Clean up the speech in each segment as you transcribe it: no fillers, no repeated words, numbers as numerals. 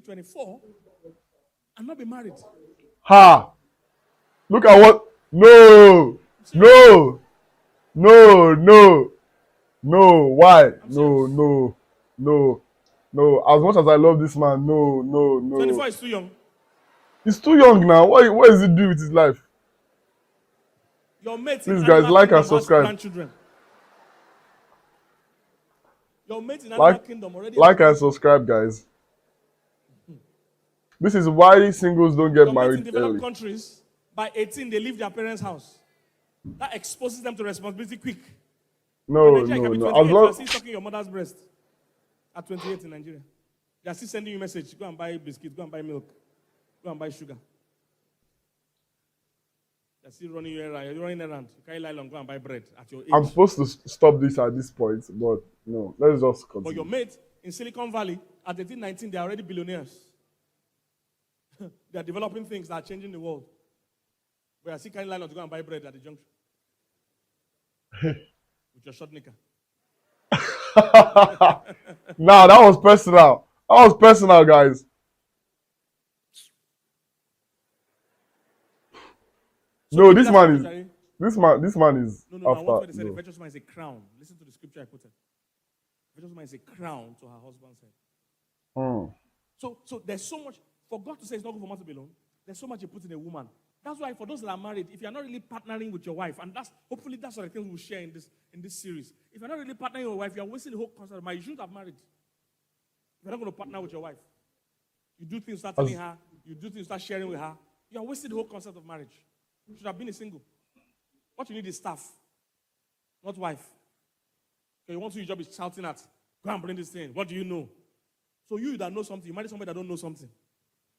23, 24, and not be married. Ha! Look at what. No! No! No! No! No! Why? No! No! No! As much as I love this man, no! No! No! 24 is too young. He's too young now. What is he doing with his life? Your mate in Please, guys, Animal like and Kingdom has subscribe. grandchildren. Your mate in Animal Kingdom already Like has and subscribe, guys. This is why singles don't get your mate in married developed early. countries, by 18, they leave their parents' house. That exposes them to responsibility quick. No, In Nigeria, no, you can be no. 28, As you are long, still sucking your mother's breast. At 28 in Nigeria. They are still sending you a message. Go and buy biscuits, go and buy milk, go and buy sugar. They are still running you around. You're running around. You carry nylon, go and buy bread at your age. I'm supposed to stop this at this point, but no. Let's just continue. But your mate in Silicon Valley, at 18, 19, they are already billionaires. They are developing things that are changing the world. But I see carrying nylon to go and buy bread at the junction. With your short knicker. Nah, that was personal. That was personal, guys. So No, this man is no, after. I want to say the No. virtuous man is a crown. Listen to the scripture I quoted. Virtuous man is a crown to her husband's head. So there's so much, for God to say it's not good for man to be alone, there's so much you put in a woman. That's why for those that are married, if you're not really partnering with your wife, and hopefully that's what the things we'll share in this series. If you're not really partnering with your wife, you're wasting the whole concept of marriage. You shouldn't have married. If you're not going to partner with your wife, you do things, start telling her, you do things, start sharing with her, you're wasting the whole concept of marriage. You should have been a single. What you need is staff, not wife. Okay, you want to, your job is shouting at, go and bring this thing. What do you know? So you that know something, you marry somebody that don't know something.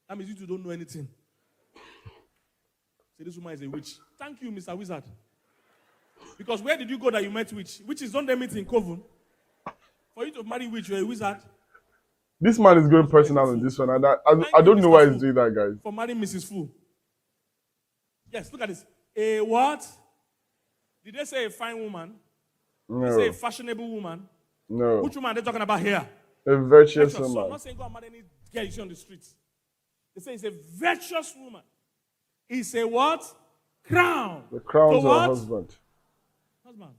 That means you two don't know anything. Say this woman is a witch. Thank you, Mr. Wizard. Because where did you go that you met witch? Witches don't they meet in Coven? For you to marry witch, you're a wizard. This man is going personal on this one, and I don't know why he's doing that, guys. For marrying Mrs. Fu. Yes, look at this. A what? Did they say a fine woman? No. Did they say a fashionable woman? No. Which woman are they talking about here? A virtuous So I'm woman. not saying go and marry any girl you see on the streets. They say it's a virtuous woman. It's a what? Crown. The crown to her what? husband. Husband.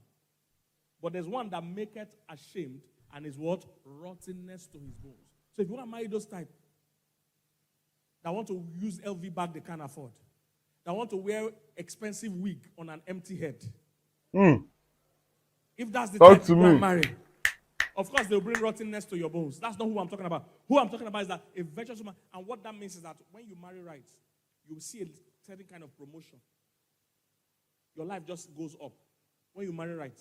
But there's one that maketh ashamed and is what? Rottenness to his bones. So if you want to marry those type that want to use LV bag they can't afford, that want to wear expensive wig on an empty head, if that's the type you want to marry, of course they'll bring rottenness to your bones. That's not who I'm talking about. Who I'm talking about is that a virtuous woman, and what that means is that when you marry right, you will see a certain kind of promotion. Your life just goes up when you marry right.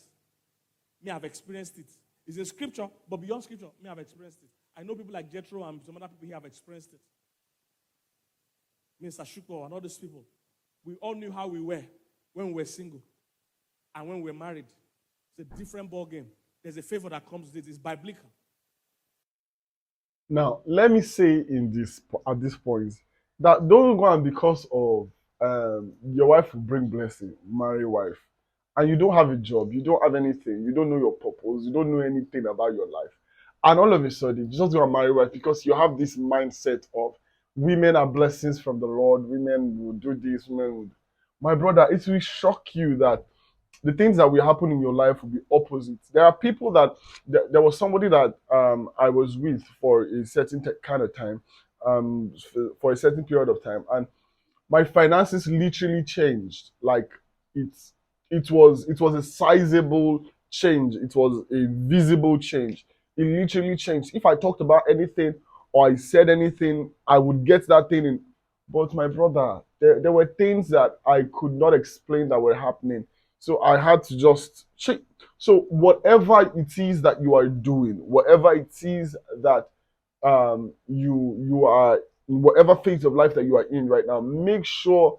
Me, I've experienced it. It's a scripture, but beyond scripture, me, I've experienced it. I know people like Jethro and some other people here have experienced it. Mr. Shuko and all those people. We all knew how we were when we were single and when we were married. It's a different ball game. There's a favor that comes with it. It's biblical. Now, let me say at this point that don't go and because of your wife will bring blessing, marry wife, and you don't have a job, you don't have anything, you don't know your purpose, you don't know anything about your life, and all of a sudden you just go and marry wife because you have this mindset of women are blessings from the Lord, women will do this, women will. My brother, it will shock you that the things that will happen in your life will be opposite. There are people that there was somebody that I was with for a certain kind of time, for a certain period of time, and my finances literally changed. Like it was a sizable change. It was a visible change. It literally changed. If I talked about anything or I said anything, I would get that thing in. But my brother, there were things that I could not explain that were happening. So I had to just check. So whatever it is that you are doing, whatever it is that you are in, whatever phase of life that you are in right now, make sure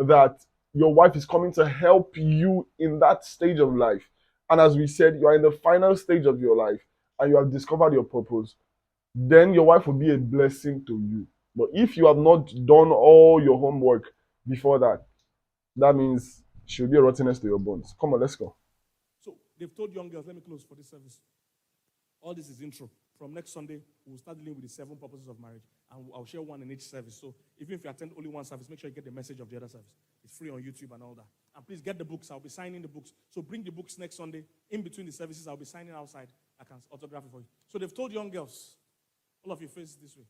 that your wife is coming to help you in that stage of life. And as we said, you are in the final stage of your life and you have discovered your purpose, then your wife will be a blessing to you. But if you have not done all your homework before that, that means she'll be a rottenness to your bones. Come on, let's go. So they've told young girls, let me close for this service. All this is intro. From next Sunday, we'll start dealing with the 7 purposes of marriage. And I'll share one in each service. So even if you attend only one service, make sure you get the message of the other service. It's free on YouTube and all that. And please get the books. I'll be signing the books. So bring the books next Sunday. In between the services, I'll be signing outside. I can autograph it for you. So they've told young girls, all of you face this way.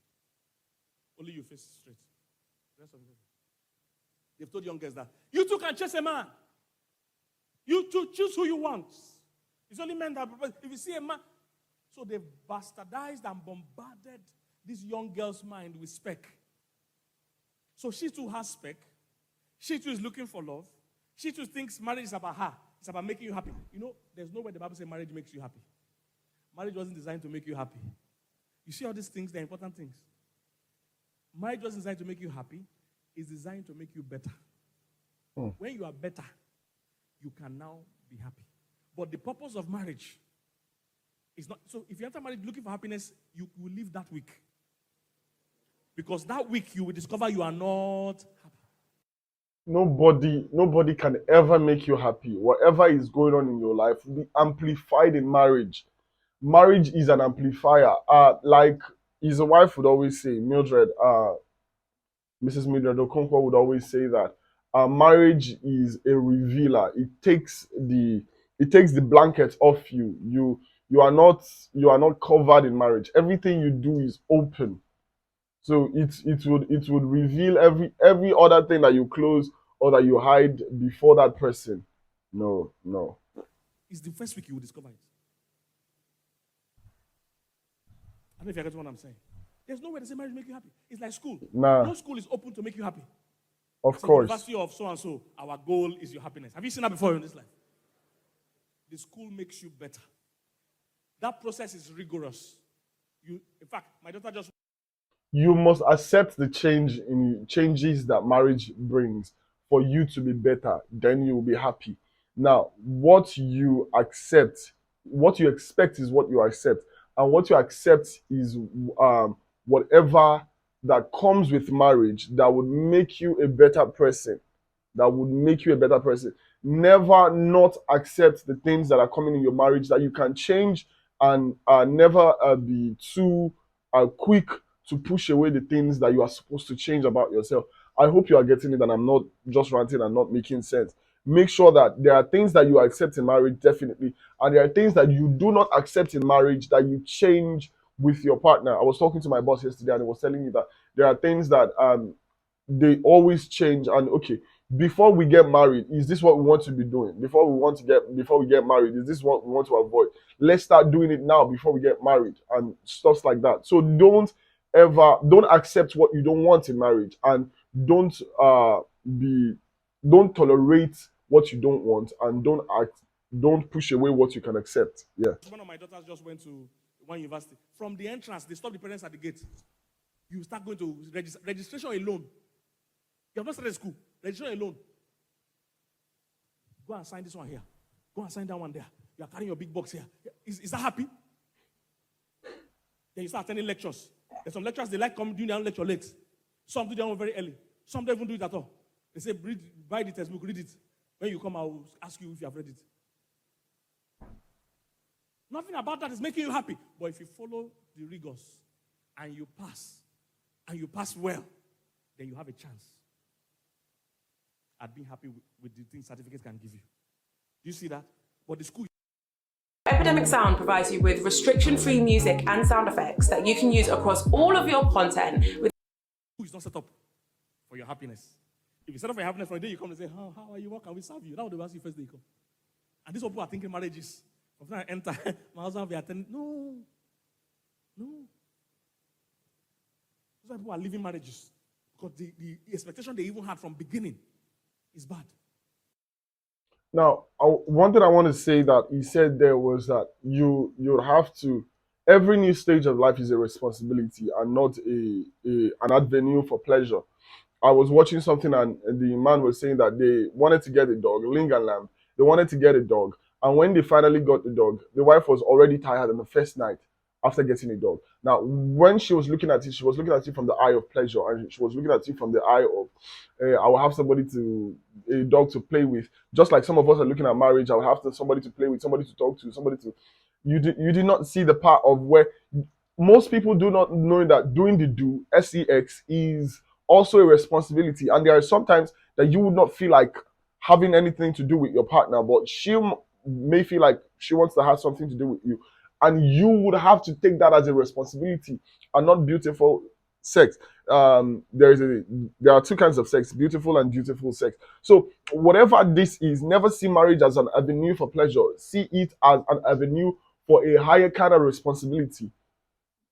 Only you face straight. The rest of you. They've told young girls that you too can chase a man. You too choose who you want. It's only men that propose. If you see a man. So they've bastardized and bombarded this young girl's mind with spec. So she too has spec. She too is looking for love. She too thinks marriage is about her. It's about making you happy. You know, there's nowhere the Bible says marriage makes you happy. Marriage wasn't designed to make you happy. You see all these things, they're important things. Marriage wasn't designed to make you happy. It's designed to make you better. When you are better, you can now be happy. But the purpose of marriage is not. So if you enter marriage looking for happiness, you will live that week. Because that week you will discover you are not happy. Nobody can ever make you happy. Whatever is going on in your life will be amplified in marriage. Marriage is an amplifier. Like his wife would always say, Mrs. Mildred Okonkwo would always say that marriage is a revealer. It takes the blanket off you. You are not covered in marriage. Everything you do is open. So it would reveal every other thing that you close or that you hide before that person. No. It's the first week you will discover it. I don't know if you get what I'm saying. There's no way to say marriage make you happy. It's like school. Nah. No school is open to make you happy. Of course. University of so and so, our goal is your happiness. Have you seen that before in this life? The school makes you better. That process is rigorous. In fact, my daughter just. You must accept the changes that marriage brings for you to be better. Then you will be happy. Now, what you expect is what you accept, and what you accept is whatever that comes with marriage that would make you a better person. Never not accept the things that are coming in your marriage that you can change, and never be too quick to push away the things that you are supposed to change about yourself. I hope you are getting it and I'm not just ranting and not making sense. Make sure that there are things that you accept in marriage, definitely, and there are things that you do not accept in marriage that you change with your partner. I was talking to my boss yesterday and he was telling me that there are things that they always change. And okay, before we get married, is this what we want to be doing? Before we get married, is this what we want to avoid? Let's start doing it now before we get married and stuff like that. So don't accept what you don't want in marriage, and don't tolerate what you don't want, and don't push away what you can accept. Yeah. One of my daughters just went to one university. From the entrance, they stop the parents at the gate. You start going to registration alone. You have not started school. Registration alone. Go and sign this one here. Go and sign that one there. You are carrying your big box here. Is that happy? Then you start attending lectures. There's some lecturers, they like coming doing their own lecture late. Some do their own very early. Some don't even do it at all. They say, buy the textbook, read it. When you come, I will ask you if you have read it. Nothing about that is making you happy. But if you follow the rigors and you pass well, then you have a chance at being happy with the things certificates can give you. Do you see that? But the school. Epidemic Sound provides you with restriction-free music and sound effects that you can use across all of your content. Who is not set up for your happiness? If you set up for your happiness, from the day you come and say, how are you? What can we serve you? That would be ask you first day you come. And these people are thinking marriages. From the time I enter, my husband will be attending. No. Those are people are living marriages. Because the expectation they even had from beginning is bad. Now, one thing I want to say that he said there was that you have to. Every new stage of life is a responsibility and not an avenue for pleasure. I was watching something and the man was saying that they wanted to get a dog, Ling and Lamb. They wanted to get a dog, and when they finally got the dog, the wife was already tired on the first night after getting a dog. Now, when she was looking at it, she was looking at it from the eye of pleasure, and she was looking at it from the eye of, I will have a dog to play with. Just like some of us are looking at marriage, I will have somebody to play with, somebody to talk to, somebody to. You did not see the part of where most people do not know that doing the do sex is also a responsibility, and there are sometimes that you would not feel like having anything to do with your partner, but may feel like she wants to have something to do with you, and you would have to take that as a responsibility and not beautiful sex. There are two kinds of sex: beautiful and dutiful sex. So whatever this is, never see marriage as an avenue for pleasure. See it as an avenue for a higher kind of responsibility.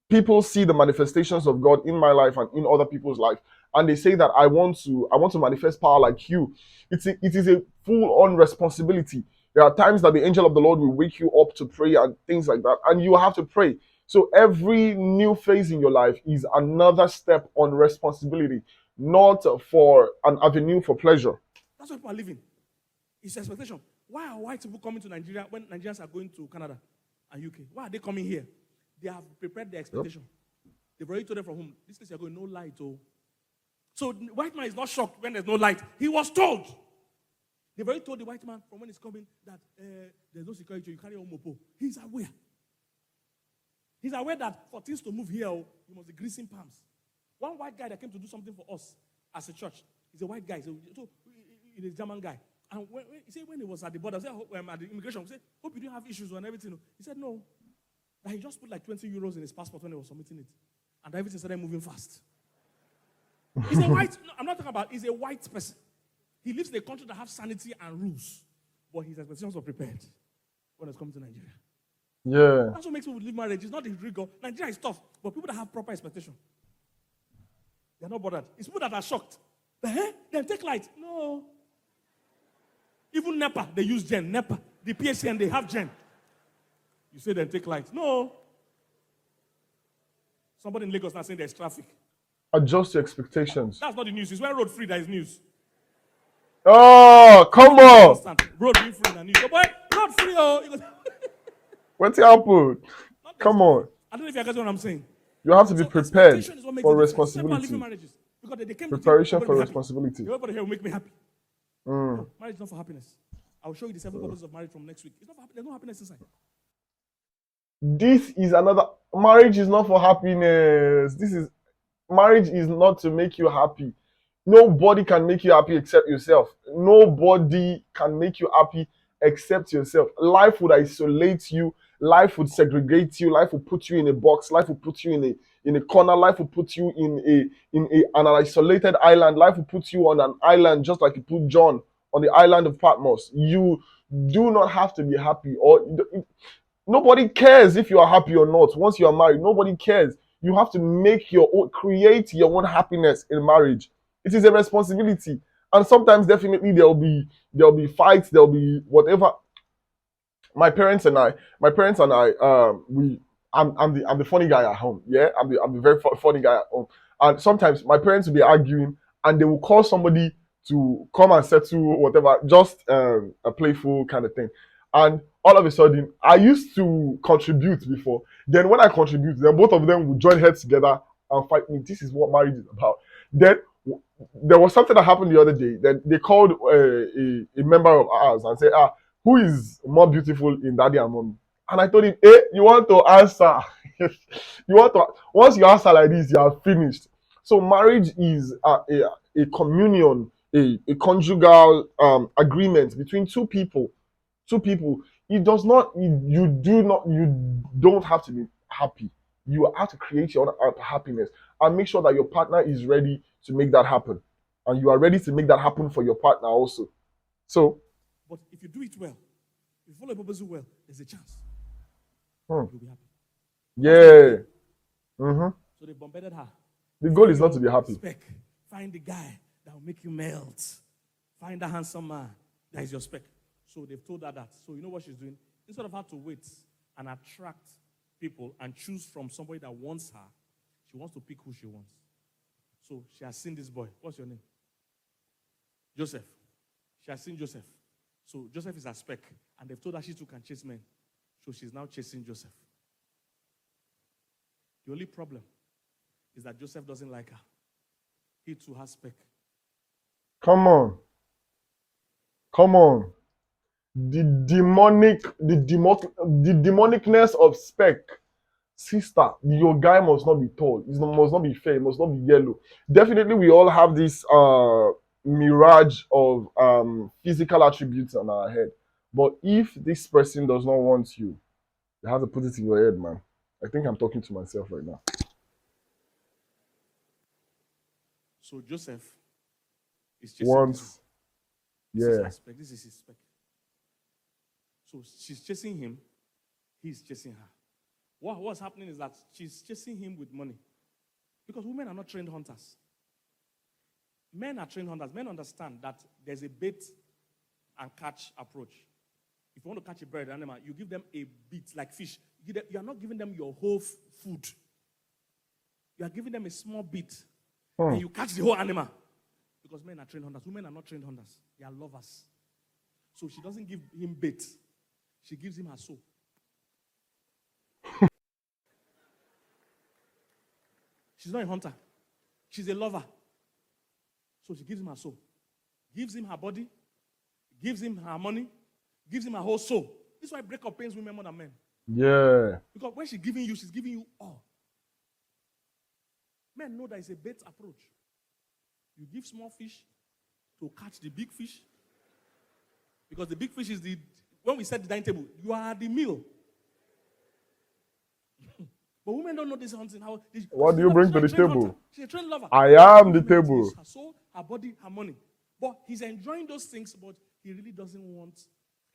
People see the manifestations of God in my life and in other people's life, and they say that I want to manifest power like you. It is a full-on responsibility. There are times that the angel of the Lord will wake you up to pray and things like that, and you have to pray. So every new phase in your life is another step on responsibility, not for an avenue for pleasure. That's what people are living. It's expectation. Why are white people coming to Nigeria when Nigerians are going to Canada and UK? Why are they coming here? They have prepared their expectation. Yep. They've already told them from home, this place you're going, no light. Oh. So the white man is not shocked when there's no light. He was told. They've already told the white man from when he's coming that there's no security, you carry on mopo. He's aware. He's aware that for things to move here, you must be greasing palms. One white guy that came to do something for us as a church, he's a white guy, so he's a German guy. And he said when he was at the border, at the immigration, he said, hope you didn't have issues and everything. He said no. That he just put like 20 euros in his passport when he was submitting it. And everything started moving fast. He's a white, no, I'm not talking about, he's a white person. He lives in a country that has sanity and rules. But his expectations were prepared when it's coming to Nigeria. Yeah. That's what makes people leave marriage. It's not the rigor. Nigeria is tough, but people that have proper expectation, they're not bothered. It's people that are shocked. Then take light. No. Even NEPA, they use gen. NEPA. The PSN, they have gen. You say then take light. No. Somebody in Lagos now saying there's traffic. Adjust your expectations. That's not the news. It's when road free that is news. Oh, come on. Road being free that news. Oh boy, road free. Oh. What's the output? Come on. I don't know if you guys know what I'm saying. You have to be prepared for responsibility. Because they came Preparation for responsibility. Everybody here will make me happy. No, marriage is not for happiness. I'll show you the 7 purposes of marriage from next week. It's not for happiness. There's no happiness inside. This is another. Marriage is not for happiness. Marriage is not to make you happy. Nobody can make you happy except yourself. Nobody can make you happy except yourself. Life would isolate you. Life would segregate you. Life will put you in a box. Life will put you in a corner. Life will put you in an isolated island. Life will put you on an island just like it put John on the island of Patmos. You do not have to be happy, nobody cares if you are happy or not. Once you are married, nobody cares. You have to create your own happiness in marriage. It is a responsibility, and sometimes definitely there'll be fights. There'll be whatever. My parents and I, I'm the funny guy at home. Yeah, I'm the very funny guy at home. And sometimes my parents will be arguing, and they will call somebody to come and settle whatever, just a playful kind of thing. And all of a sudden, I used to contribute before. Then when I contribute, then both of them would join heads together and fight me. This is what marriage is about. Then there was something that happened the other day. Then they called a member of ours and said, who is more beautiful in daddy and mommy? And I told him, you want to answer. Once you answer like this, you are finished. So marriage is a communion, a conjugal agreement between two people. You don't have to be happy. You have to create your own happiness and make sure that your partner is ready to make that happen, and you are ready to make that happen for your partner also. So, but if you do it well, if you follow your purpose well, there's a chance you'll be happy. Yeah. So they bombarded her. The goal is not to be happy. Spec. Find the guy that will make you melt. Find a handsome man that is your spec. So they've told her that. So you know what she's doing? Instead of her to wait and attract people and choose from somebody that wants her, she wants to pick who she wants. So she has seen this boy. What's your name? Joseph. She has seen Joseph. So Joseph is her spec. And they've told her she too can chase men. So she's now chasing Joseph. The only problem is that Joseph doesn't like her. He too has spec. Come on. The demonicness of spec. sister, your guy must not be tall, it must not be fair, it must not be yellow. Definitely, we all have this mirage of physical attributes on our head. But if this person does not want you, you have to put it in your head, man. I think I'm talking to myself right now. So Joseph is chasing Once, this is yeah. her spec. This is his spec. So she's chasing him. He's chasing her. What's happening is that she's chasing him with money. Because women are not trained hunters. Men are trained hunters. Men understand that there's a bait and catch approach. If you want to catch a bird, animal, you give them a bit like fish. You are not giving them your whole food. You are giving them a small bit. And you catch the whole animal. Because men are trained hunters. Women are not trained hunters. They are lovers. So she doesn't give him bait. She gives him her soul. She's not a hunter. She's a lover. So she gives him her soul. Gives him her body. Gives him her money. Gives him her whole soul. This is why breakup pains women more than men. Yeah. Because when she's giving you all. Men know that it's a bait approach. You give small fish to catch the big fish. Because the big fish is when we set the dining table, you are the meal. But women don't know this hunting. What do you bring to the table? Hunter. She's a trained lover. I am the table. Her soul, her body, her money. But he's enjoying those things, but he really doesn't want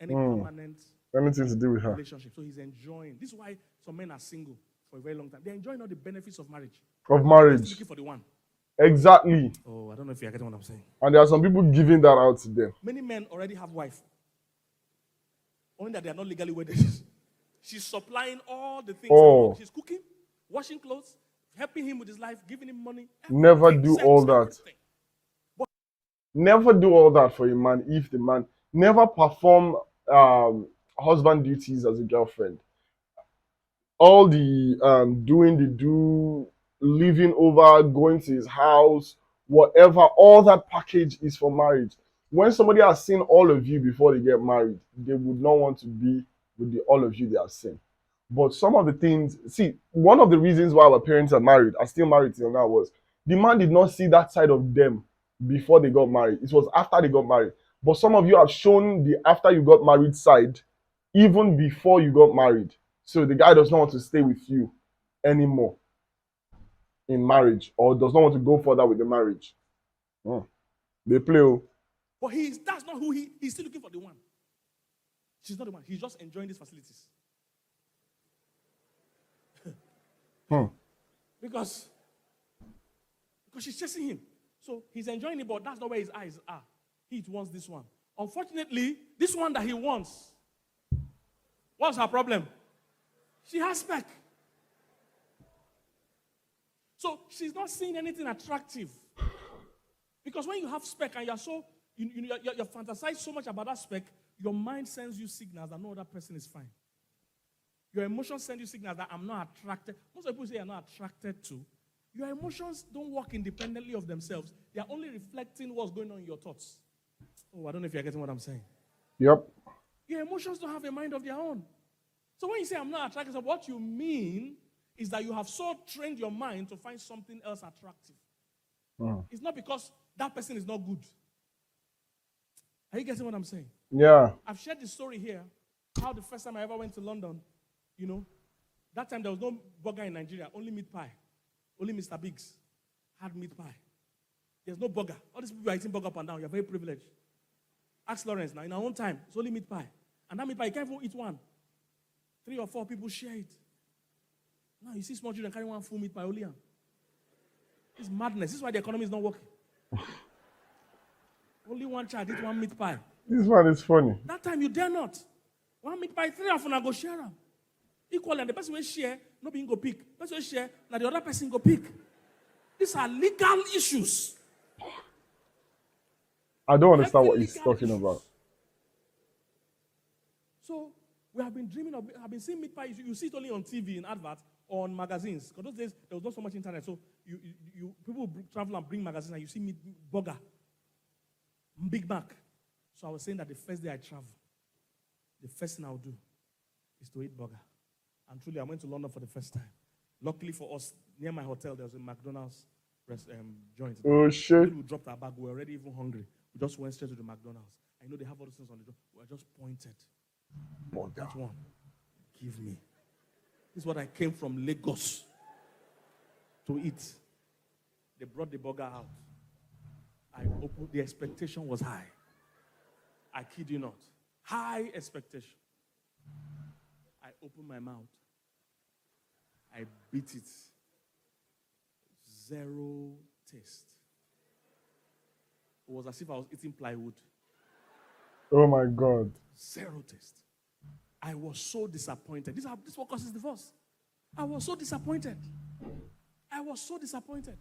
any permanent anything to do with her relationship. So he's enjoying. This is why some men are single for a very long time. They're enjoying all the benefits of marriage. Of marriage. They're looking for the one. Exactly. Oh, I don't know if you're getting what I'm saying. And there are some people giving that out to them. Many men already have wife. Only that they are not legally wedded. She's supplying all the things. Oh. She's cooking, washing clothes, helping him with his life, giving him money. Never do all that. Never do all that for a man if the man never perform husband duties as a girlfriend. All the living over, going to his house, whatever, all that package is for marriage. When somebody has seen all of you before they get married, they would not want to be with all of you they have seen. But some of the things, one of the reasons why our parents are still married till now, was the man did not see that side of them before they got married. It was after they got married. But some of you have shown the after you got married side even before you got married. So the guy does not want to stay with you anymore in marriage, or does not want to go further with the marriage. They play. But that's not who he's still looking for the one. She's not the one. He's just enjoying these facilities. Because she's chasing him. So he's enjoying it, but that's not where his eyes are. He wants this one. Unfortunately, this one that he wants, what's her problem? She has spec. So she's not seeing anything attractive. Because when you have spec and you're so, you fantasize so much about that spec, your mind sends you signals that no other person is fine. Your emotions send you signals that I'm not attracted. Most people say you're not attracted to. Your emotions don't work independently of themselves. They are only reflecting what's going on in your thoughts. Oh, I don't know if you're getting what I'm saying. Yep. Your emotions don't have a mind of their own. So when you say I'm not attracted, what you mean is that you have so trained your mind to find something else attractive. It's not because that person is not good. Are you getting what I'm saying? Yeah. I've shared the story here, how the first time I ever went to London, that time there was no burger in Nigeria, only meat pie. Only Mr. Biggs had meat pie. There's no burger. All these people are eating burger up and down. You're very privileged. Ask Lawrence now. In our own time, it's only meat pie. And that meat pie, you can't even eat one. 3 or 4 people share it. Now you see small children carrying one full meat pie only. It's madness. This is why the economy is not working. Only one child eat one meat pie. This one is funny. That time you dare not. One meat pie, 3 of them go share them. Equally, and the person will share, no being go pick. The person will share, now the other person go pick. These are legal issues. I don't understand what he's talking about. So we have been dreaming of, I've been seeing meat pie. You see it only on TV, in adverts, or on magazines. Because those days there was not so much internet. So people travel and bring magazines, and you see meat burger, Big Mac. So I was saying that the first day I travel, the first thing I'll do is to eat burger. And truly, I went to London for the first time. Luckily for us, near my hotel, there was a McDonald's joint. Oh, shit. When we dropped our bag, we were already even hungry. We just went straight to the McDonald's. I know they have all those things on the door. We were just pointed. That one, give me. This is what I came from Lagos to eat. They brought the burger out. I opened, the expectation was high. I kid you not. High expectation. I opened my mouth. I beat it. Zero taste. It was as if I was eating plywood. Oh my God. Zero taste. I was so disappointed. This is what causes divorce. I was so disappointed. I was so disappointed.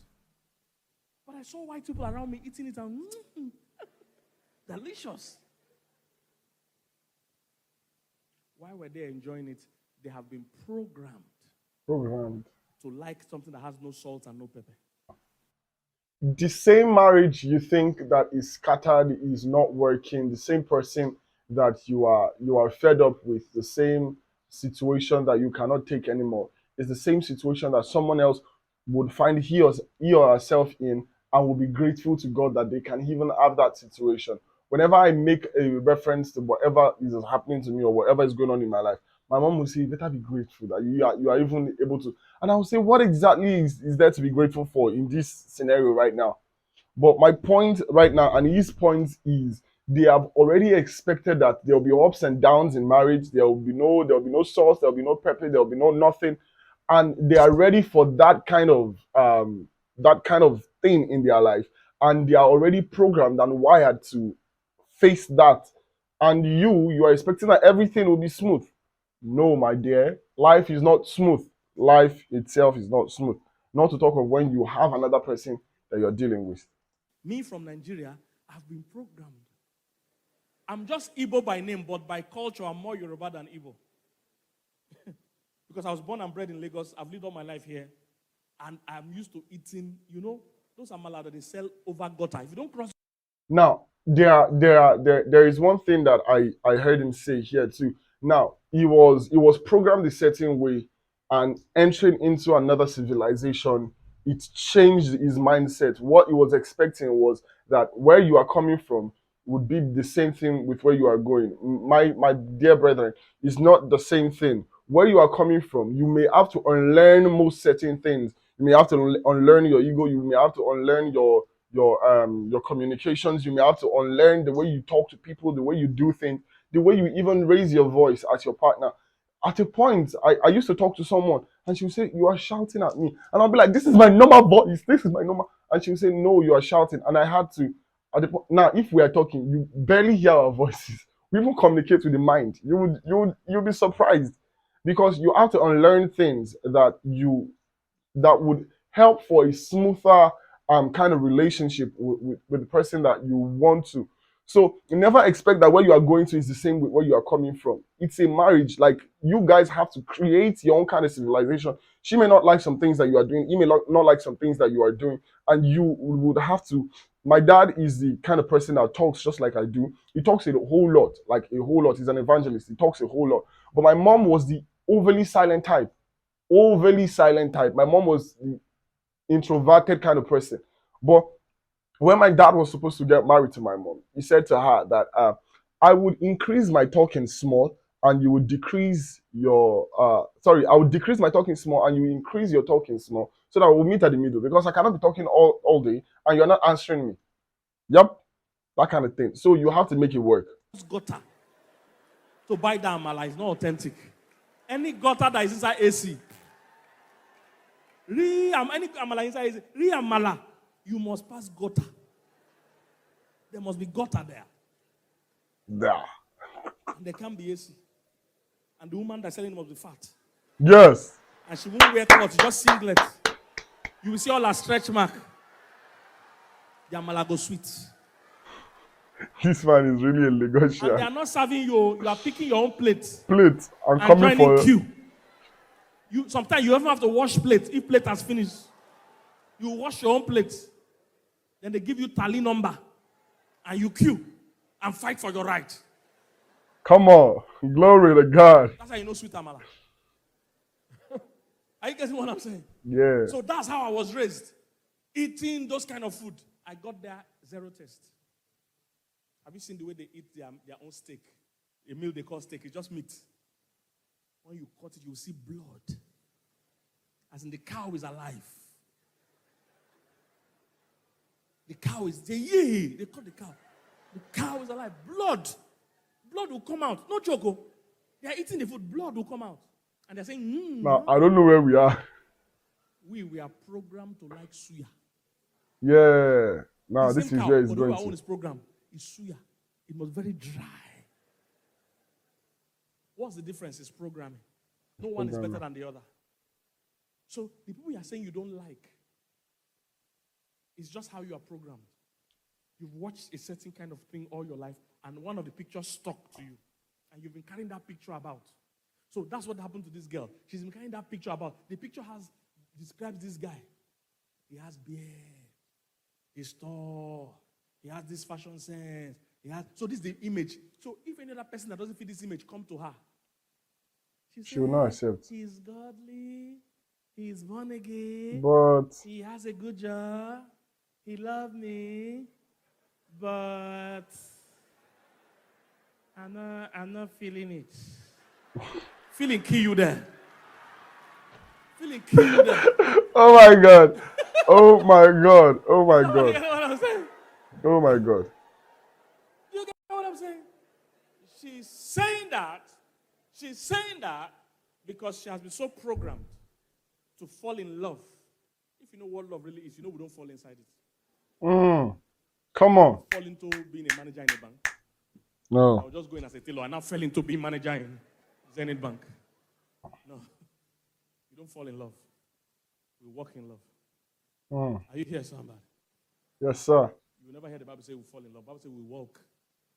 But I saw white people around me eating it and delicious. Why were they enjoying it? They have been programmed to like something that has no salt and no pepper. The same marriage you think that is scattered is not working, the same person that you are fed up with, the same situation that you cannot take anymore, is the same situation that someone else would find he or herself in and will be grateful to God that they can even have that situation. Whenever I make a reference to whatever is happening to me or whatever is going on in my life, my mom will say, you better be grateful that you are even able to. And I will say, what exactly is there to be grateful for in this scenario right now? But my point right now, and his point is, they have already expected that there will be ups and downs in marriage. There will be no sauce, there will be no pepper, there will be no nothing, and they are ready for that kind of thing in their life, and they are already programmed and wired to face that. And you are expecting that everything will be smooth. No, my dear, life is not smooth. Life itself is not smooth. Not to talk of when you have another person that you're dealing with. Me from Nigeria, I've been programmed. I'm just Igbo by name, but by culture, I'm more Yoruba than Igbo. Because I was born and bred in Lagos. I've lived all my life here. And I'm used to eating, those amala that they sell over gutter. If you don't cross. Now, there is one thing that I heard him say here too. Now, he was programmed a certain way, and entering into another civilization, it changed his mindset. What he was expecting was that where you are coming from would be the same thing with where you are going. My dear brethren, it's not the same thing. Where you are coming from, you may have to unlearn most certain things. You may have to unlearn your ego. You may have to unlearn your communications. You may have to unlearn the way you talk to people, the way you do things, the way you even raise your voice at your partner. At a point, I used to talk to someone and she would say, you are shouting at me. And I'll be like, this is my normal voice. This is my normal. And she would say, no, you are shouting. And I had to, now, if we are talking, you barely hear our voices. We even communicate with the mind. You'll be surprised, because you have to unlearn things that would help for a smoother kind of relationship with the person that you want to. So you never expect that where you are going to is the same with where you are coming from. It's a marriage. Like, you guys have to create your own kind of civilization. She may not like some things that you are doing. He may not like some things that you are doing. And you would have to. My dad is the kind of person that talks just like I do. He talks a whole lot, like a whole lot. He's an evangelist. He talks a whole lot. But my mom was the overly silent type. My mom was the introverted kind of person. But when my dad was supposed to get married to my mom, he said to her that I would increase my talking small and you would decrease your I would decrease my talking small and you increase your talking small, so that we'll meet at the middle, because I cannot be talking all day and you're not answering me. Yep, that kind of thing. So you have to make it work. Gutter to buy that amala is not authentic. Any gutter that is inside AC, any amala inside AC, amala, you must pass gutter. There must be gutter there. Yeah. And there can't be AC. And the woman that's selling must be fat. Yes. And she won't wear clothes, just singlet. You will see all her stretch mark. The amala go sweet. This man is really a Lagosian. And they are not serving you. You are picking your own plate. I'm coming for queue. Sometimes you even have to wash plate. If plate has finished, you wash your own plate. Then they give you tally number. And you queue and fight for your right. Come on. Glory to God. That's how you know sweet amala. Are you getting what I'm saying? Yeah. So that's how I was raised. Eating those kind of food. I got there, zero taste. Have you seen the way they eat their own steak? A meal they call steak, it's just meat. When you cut it, you will see blood. As in the cow is alive. The cow is there. Yeah, they cut the cow. The cow is alive. Blood. Blood will come out. No joke. Oh. They are eating the food. Blood will come out. And they're saying, Now, I don't know where we are. We are programmed to like suya. Yeah. Now, The this same is cow, where it's although going our own to. is programmed, is suya. It was very dry. What's the difference? It's programming. No one is better than the other. So the people you are saying you don't like, it's just how you are programmed. You've watched a certain kind of thing all your life, and one of the pictures stuck to you. And you've been carrying that picture about. So that's what happened to this girl. She's been carrying that picture about. The picture describes this guy. He has beard. He's tall. He has this fashion sense. So this is the image. So if any other person that doesn't fit this image come to her, She will not accept. He's godly. He's born again. But He has a good job. He loves me. But I'm not feeling it. Feeling kill you there. Feeling kill you there. oh my God. Oh my God. Oh my You God. get what I'm saying? Oh my God. You get what I'm saying? She's saying that because she has been so programmed to fall in love. If you know what love really is, you know we don't fall inside it. Come on. Fall into being a manager in a bank. I No. was just going as a tailor. I now fell into being manager in Zenith Bank. No. You don't fall in love. We walk in love. Are you here, somebody? Yes, sir. You will never hear the Bible say we fall in love. The Bible says we walk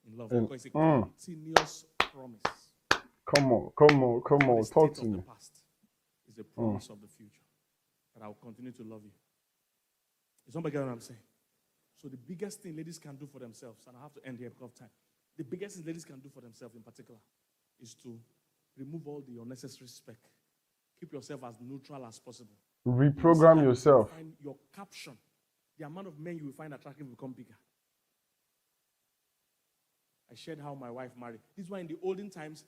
in love. And- Because it's a continuous promise. Come on. Come on. Come The on. state Talk of to the me. past is a promise of the future. That I will continue to love you. Is somebody getting what I'm saying? So the biggest thing ladies can do for themselves, and I have to end here because of time. The biggest thing ladies can do for themselves in particular is to remove all the unnecessary spec. Keep yourself as neutral as possible. Reprogram yourself. Find your caption. The amount of men you will find attractive will become bigger. I shared how my wife married. This is why in the olden times,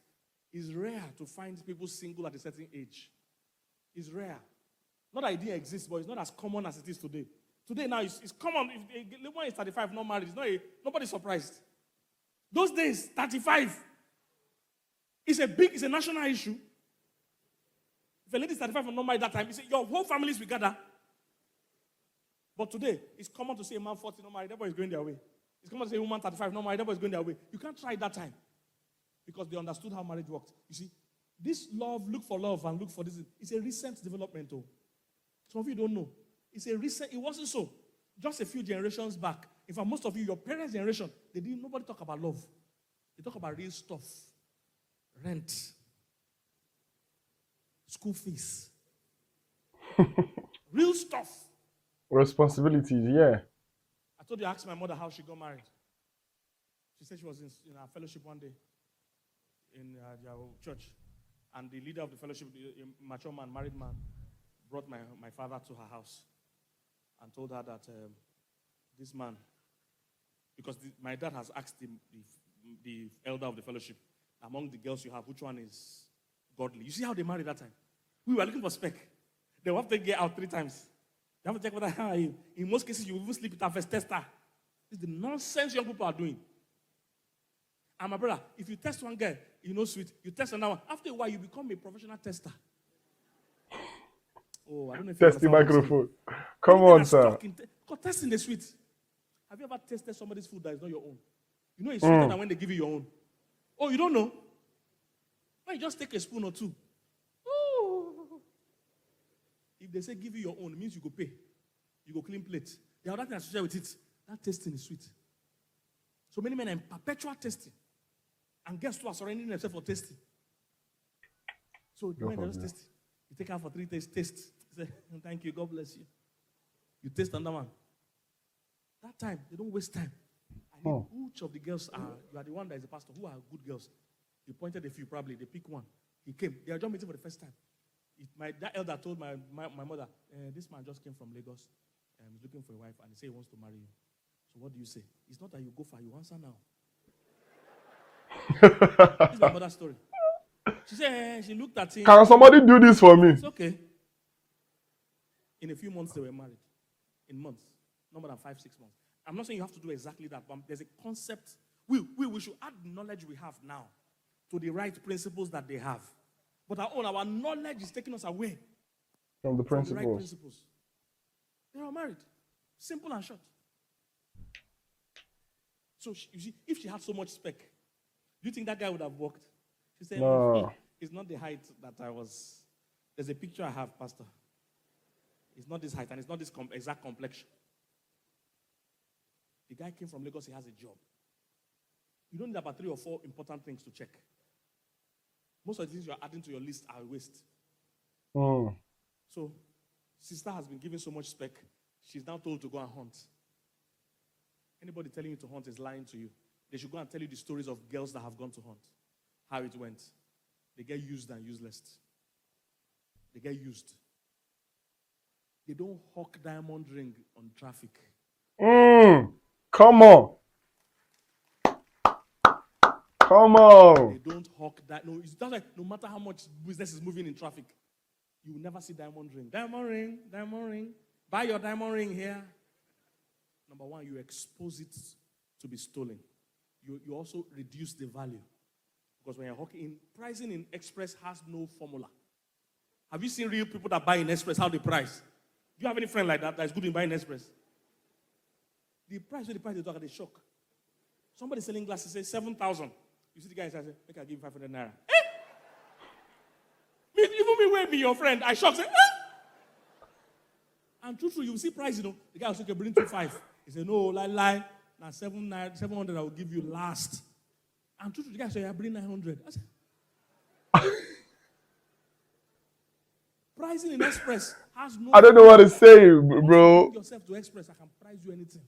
it's rare to find people single at a certain age. It's rare. Not that it didn't exist, but it's not as common as it is today. Today now, it's common. If one is 35, not married, nobody's surprised. Those days, 35, it's a national issue. If a lady is 35 and not married that time, your whole families will gather. But today, it's common to say a man 40 not married, everybody's going their way. It's common to say a woman 35 not married, everybody's going their way. You can't try it that time. Because they understood how marriage worked. You see, this love, look for love and look for this, it's a recent development. Oh. Some of you don't know. It wasn't so. Just a few generations back. In fact, most of you, your parents' generation, nobody talk about love. They talk about real stuff. Rent. School fees. Real stuff. Responsibilities, yeah. I told you, I asked my mother how she got married. She said she was in our fellowship one day in their church. And the leader of the fellowship, a mature man, married man, brought my father to her house and told her that this man, because my dad has asked the elder of the fellowship, among the girls you have, which one is godly? You see how they married that time? We were looking for spec. They will have to get out 3 times. You have to check whether how are you. In most cases, you will even sleep with our first tester. This is the nonsense young people are doing. And my brother, if you test one girl, sweet, you test another one. After a while, you become a professional tester. Oh, I don't know if Test the you understand microphone. Come on, sir. Because testing is sweet. Have you ever tested somebody's food that is not your own? You know it's sweeter than when they give you your own. Oh, you don't know? Why you just take a spoon or 2? Ooh. If they say give you your own, it means you go pay. You go clean plate. The other thing associated with it, that testing is sweet. So many men are in perpetual testing. And guess who are surrendering themselves for testing? So the men are just testing. You take out for 3 days, taste. You say, thank you, God bless you. You taste another one. That time, they don't waste time. I need which of the girls you are the one that is a pastor, who are good girls. He pointed a few, probably. They pick one. He came. They are just meeting for the first time. that elder told my mother, this man just came from Lagos. He's looking for a wife, and he said he wants to marry you. So what do you say? It's not that you go for, you answer now. This is my mother's story. She said, she looked at him. Can somebody do this for me? It's okay. In a few months, they were married. In months. No more than 5-6 months. I'm not saying you have to do exactly that, but there's a concept. We should add the knowledge we have now to the right principles that they have. But our knowledge is taking us away From the from the right principles. principles. They are married. Simple and short. So, you see, if she had so much spec, do you think that guy would have worked? She said, No. It's not the height that I was. There's a picture I have, Pastor. It's not this height, and it's not this exact complexion. The guy came from Lagos, he has a job. You don't need about 3 or 4 important things to check. Most of the things you're adding to your list are a waste. So, sister has been given so much spec, she's now told to go and hunt. Anybody telling you to hunt is lying to you. They should go and tell you the stories of girls that have gone to hunt. How it went. They get used and useless. They get used. They don't hawk diamond ring on traffic. Come on. Come on. They don't hawk that. No, it's just like no matter how much business is moving in traffic, you will never see diamond ring. Diamond ring, diamond ring. Buy your diamond ring here. Number one, you expose it to be stolen. You also reduce the value. Because when you're hawking, pricing in Express has no formula. Have you seen real people that buy in Express, how they price? Do you have any friend like that is good in buying Express? The price they talk, they shock. Somebody selling glasses says 7,000. You see the guy and says, "Make I give you 500 naira." Even me, where be your friend? I shock. Say, And true, you see price, The guy was like, bring 2.5. He said, no, lie. Now 700 I will give you last. And true, the guy said, I bring 900. I said, pricing in Express has no. I don't know what to say, bro. Bring yourself to Express, I can price you anything.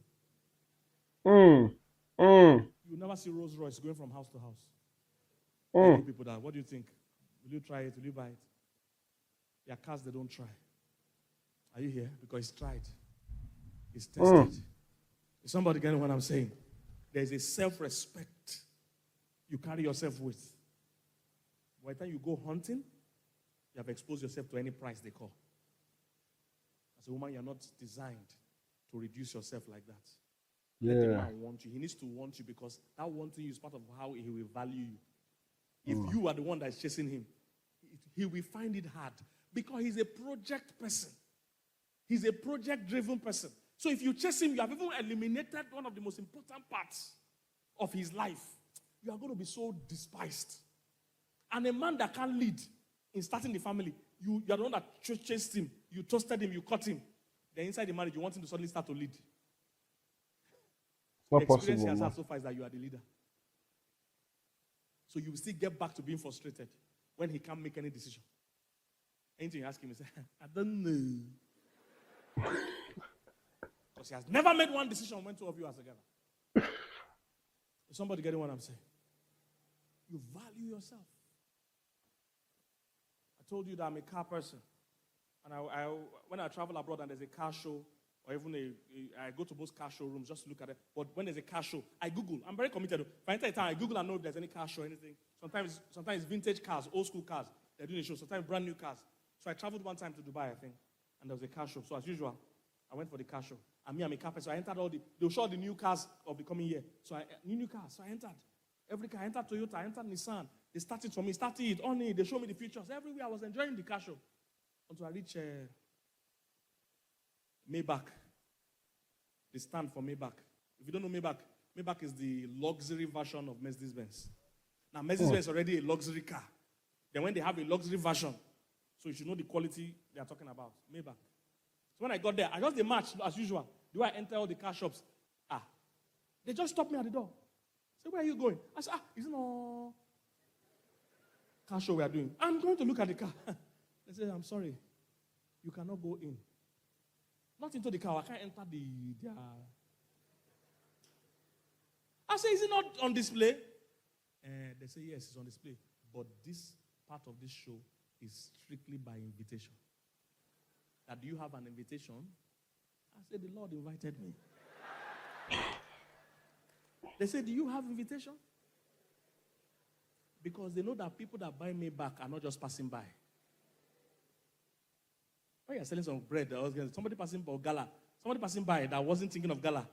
You never see Rolls Royce going from house to house. People that, what do you think? Will you try it? Will you buy it? There are cars they don't try. Are you here? Because it's tried. It's tested. Is somebody getting what I'm saying? There's a self-respect you carry yourself with. By the time you go hunting, you have exposed yourself to any price they call. As a woman, you're not designed to reduce yourself like that. Let the man want you. He needs to want you because that wanting you is part of how he will value you. If you are the one that is chasing him, he will find it hard because he's a project person. He's a project-driven person. So if you chase him, you have even eliminated one of the most important parts of his life. You are going to be so despised. And a man that can't lead in starting the family, you are the one that chased him, you trusted him, you caught him. Then inside the marriage, you want him to suddenly start to lead. Not the experience possible, he has man. had so far is that you are the leader. So you will still get back to being frustrated when he can't make any decision. Anything you ask him, he says, I don't know. Because he has never made one decision when 2 of you are together. Is somebody getting what I'm saying? You value yourself. I told you that I'm a car person. And when I travel abroad and there's a car show, or even I go to most car showrooms just to look at it. But when there's a car show, I Google. I'm very committed. If I enter a town, I Google and know if there's any car show or anything. Sometimes vintage cars, old school cars, they're doing a show. Sometimes brand new cars. So I traveled one time to Dubai, I think, and there was a car show. So as usual, I went for the car show. And me, I'm a car person. So I entered they'll show the new cars of the coming year. So new cars. So I entered. Every car. I entered Toyota, I entered Nissan. They started for me, started it, on it. They showed me the features. Everywhere I was enjoying the car show. Until I reached Maybach. The stand for Maybach. If you don't know Maybach, Maybach is the luxury version of Mercedes-Benz. Now, Mercedes-Benz is already a luxury car. Then when they have a luxury version, so you should know the quality they are talking about. Maybach. So when I got there, I just the match as usual. Do I enter all the car shops? They just stopped me at the door. Say, where are you going? I said, isn't all car show we are doing? I'm going to look at the car. They said, I'm sorry. You cannot go in. Not into the car. I can't enter their... I say, is it not on display? They say, yes, it's on display. But this part of this show is strictly by invitation. That do you have an invitation? I said, the Lord invited me. They said, do you have invitation? Because they know that people that buy me back are not just passing by. When you're selling some bread, somebody passing by gala, somebody passing by that wasn't thinking of gala,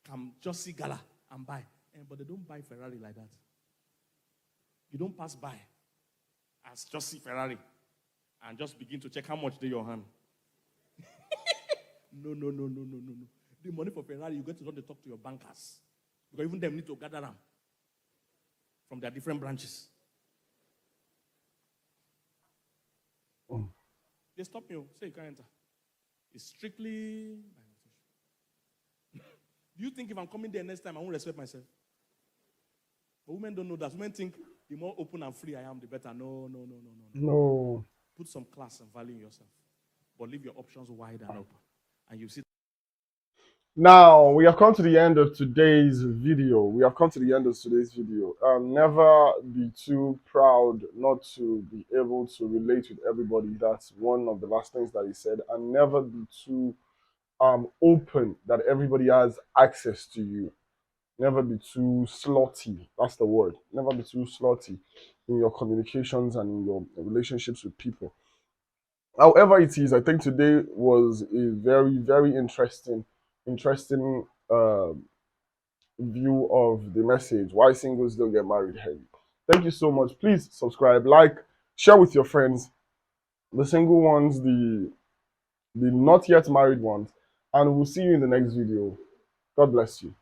can just see gala and buy. But they don't buy Ferrari like that. You don't pass by and just see Ferrari and just begin to check how much they your hand. No. The money for Ferrari, you get to talk to your bankers. Because even them need to gather them from their different branches. They stop you, say you can't enter. It's strictly by invitation. Do you think if I'm coming there next time, I won't respect myself? But women don't know that. Women think the more open and free I am, the better. No. Put some class and value in yourself. But leave your options wide and open. And you see. Now, we have come to the end of today's video. Never be too proud not to be able to relate with everybody. That's one of the last things that he said. And never be too open that everybody has access to you. Never be too slutty. That's the word. Never be too slutty in your communications and in your relationships with people. However it is, I think today was a very, very interesting view of the message. Why singles don't get married heavy. Thank you so much. Please subscribe, like, share with your friends, the single ones, the not yet married ones, and we'll see you in the next video. God bless you.